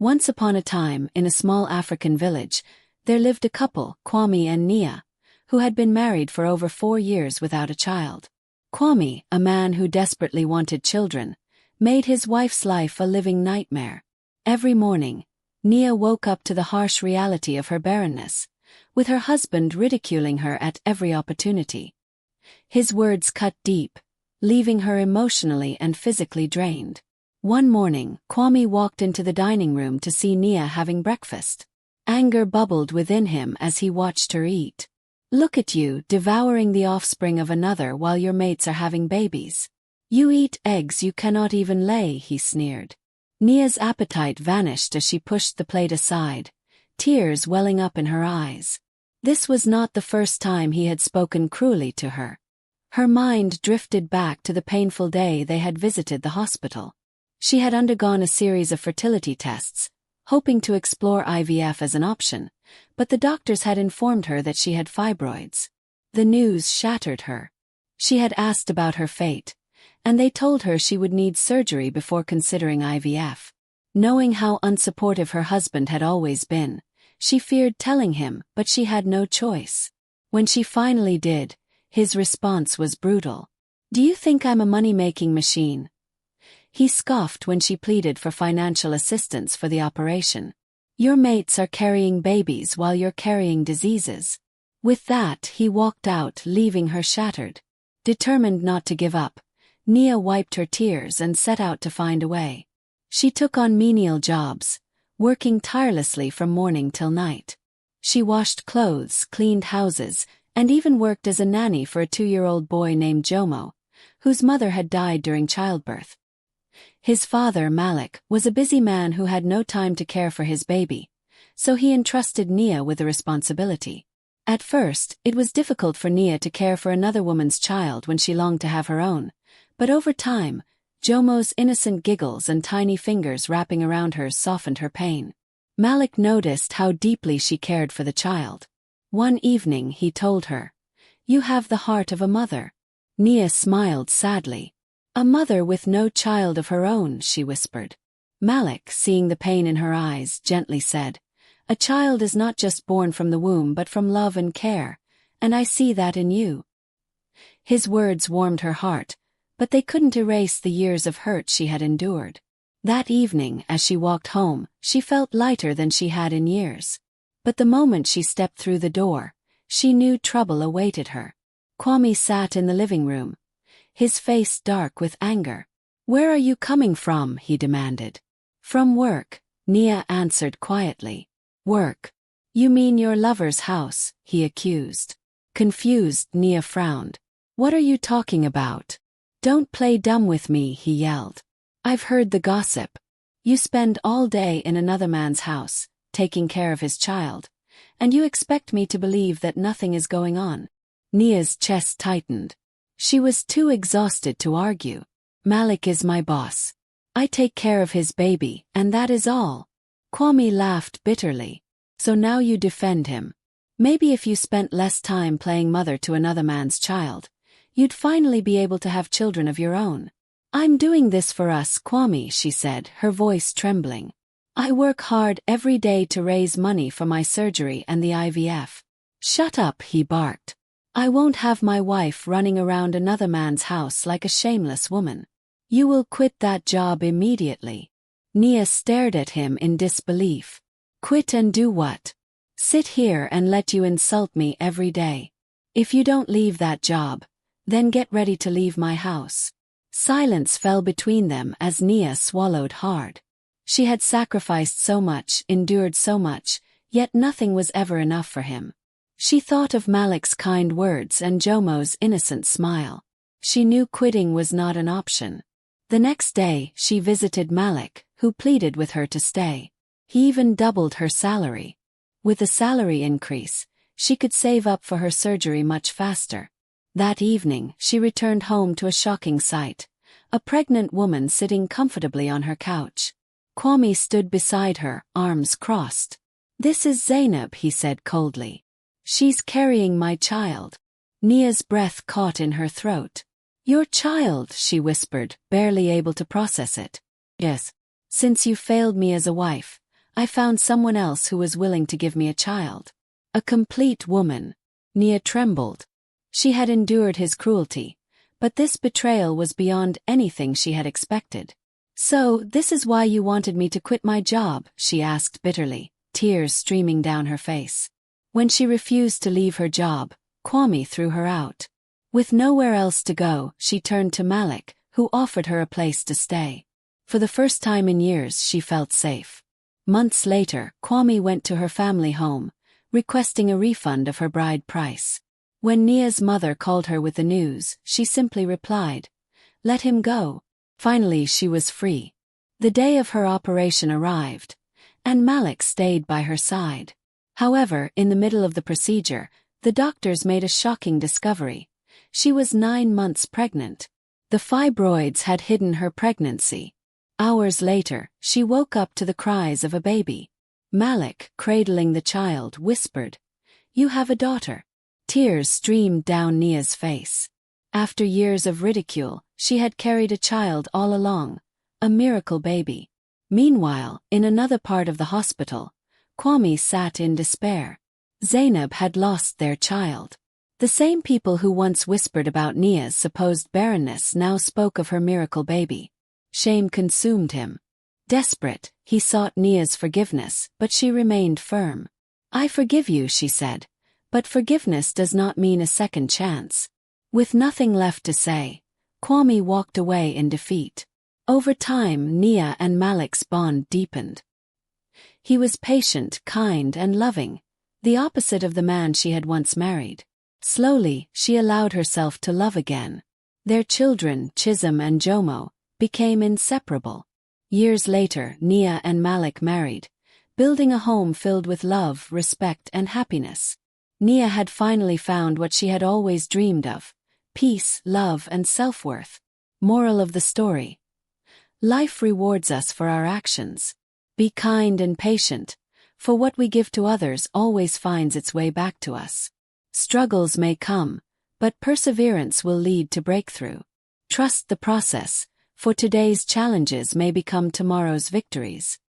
Once upon a time, in a small African village, there lived a couple, Kwame and Nia, who had been married for over 4 years without a child. Kwame, a man who desperately wanted children, made his wife's life a living nightmare. Every morning, Nia woke up to the harsh reality of her barrenness, with her husband ridiculing her at every opportunity. His words cut deep, leaving her emotionally and physically drained. One morning, Kwame walked into the dining room to see Nia having breakfast. Anger bubbled within him as he watched her eat. "Look at you, devouring the offspring of another while your mates are having babies. You eat eggs you cannot even lay," he sneered. Nia's appetite vanished as she pushed the plate aside, tears welling up in her eyes. This was not the first time he had spoken cruelly to her. Her mind drifted back to the painful day they had visited the hospital. She had undergone a series of fertility tests, hoping to explore IVF as an option, but the doctors had informed her that she had fibroids. The news shattered her. She had asked about her fate, and they told her she would need surgery before considering IVF. Knowing how unsupportive her husband had always been, she feared telling him, but she had no choice. When she finally did, his response was brutal. "Do you think I'm a money-making machine?" He scoffed when she pleaded for financial assistance for the operation. "Your mates are carrying babies while you're carrying diseases." With that, he walked out, leaving her shattered. Determined not to give up, Nia wiped her tears and set out to find a way. She took on menial jobs, working tirelessly from morning till night. She washed clothes, cleaned houses, and even worked as a nanny for a 2-year-old boy named Jomo, whose mother had died during childbirth. His father, Malik, was a busy man who had no time to care for his baby, so he entrusted Nia with the responsibility. At first, it was difficult for Nia to care for another woman's child when she longed to have her own, but over time, Jomo's innocent giggles and tiny fingers wrapping around hers softened her pain. Malik noticed how deeply she cared for the child. One evening he told her, "You have the heart of a mother." Nia smiled sadly. "A mother with no child of her own," she whispered. Malik, seeing the pain in her eyes, gently said, "A child is not just born from the womb but from love and care, and I see that in you." His words warmed her heart, but they couldn't erase the years of hurt she had endured. That evening, as she walked home, she felt lighter than she had in years. But the moment she stepped through the door, she knew trouble awaited her. Kwame sat in the living room, his face dark with anger. "Where are you coming from?" he demanded. "From work," Nia answered quietly. "Work? You mean your lover's house?" he accused. Confused, Nia frowned. "What are you talking about?" "Don't play dumb with me," he yelled. "I've heard the gossip. You spend all day in another man's house, taking care of his child, and you expect me to believe that nothing is going on." Nia's chest tightened. She was too exhausted to argue. "Malik is my boss. I take care of his baby, and that is all." Kwame laughed bitterly. "So now you defend him. Maybe if you spent less time playing mother to another man's child, you'd finally be able to have children of your own." "I'm doing this for us, Kwame," she said, her voice trembling. "I work hard every day to raise money for my surgery and the IVF." "Shut up," he barked. "I won't have my wife running around another man's house like a shameless woman. You will quit that job immediately." Nia stared at him in disbelief. "Quit and do what? Sit here and let you insult me every day? If you don't leave that job, then get ready to leave my house." Silence fell between them as Nia swallowed hard. She had sacrificed so much, endured so much, yet nothing was ever enough for him. She thought of Malik's kind words and Jomo's innocent smile. She knew quitting was not an option. The next day, she visited Malik, who pleaded with her to stay. He even doubled her salary. With the salary increase, she could save up for her surgery much faster. That evening, she returned home to a shocking sight: a pregnant woman sitting comfortably on her couch. Kwame stood beside her, arms crossed. "This is Zainab," he said coldly. "She's carrying my child." Nia's breath caught in her throat. "Your child," she whispered, barely able to process it. "Yes. Since you failed me as a wife, I found someone else who was willing to give me a child. A complete woman. Nia trembled. She had endured his cruelty, but this betrayal was beyond anything she had expected. "So, this is why you wanted me to quit my job?" she asked bitterly, tears streaming down her face. When she refused to leave her job, Kwame threw her out. With nowhere else to go, she turned to Malik, who offered her a place to stay. For the first time in years, she felt safe. Months later, Kwame went to her family home, requesting a refund of her bride price. When Nia's mother called her with the news, she simply replied, "Let him go." Finally, she was free. The day of her operation arrived, and Malik stayed by her side. However, in the middle of the procedure, the doctors made a shocking discovery. She was 9 months pregnant. The fibroids had hidden her pregnancy. Hours later, she woke up to the cries of a baby. Malik, cradling the child, whispered, "You have a daughter." Tears streamed down Nia's face. After years of ridicule, she had carried a child all along, a miracle baby. Meanwhile, in another part of the hospital, Kwame sat in despair. Zainab had lost their child. The same people who once whispered about Nia's supposed barrenness now spoke of her miracle baby. Shame consumed him. Desperate, he sought Nia's forgiveness, but she remained firm. "I forgive you," she said, "but forgiveness does not mean a second chance." With nothing left to say, Kwame walked away in defeat. Over time, Nia and Malik's bond deepened. He was patient, kind, and loving, the opposite of the man she had once married. Slowly, she allowed herself to love again. Their children, Chisholm and Jomo, became inseparable. Years later, Nia and Malik married, building a home filled with love, respect, and happiness. Nia had finally found what she had always dreamed of: peace, love, and self-worth. Moral of the story: life rewards us for our actions. Be kind and patient, for what we give to others always finds its way back to us. Struggles may come, but perseverance will lead to breakthrough. Trust the process, for today's challenges may become tomorrow's victories.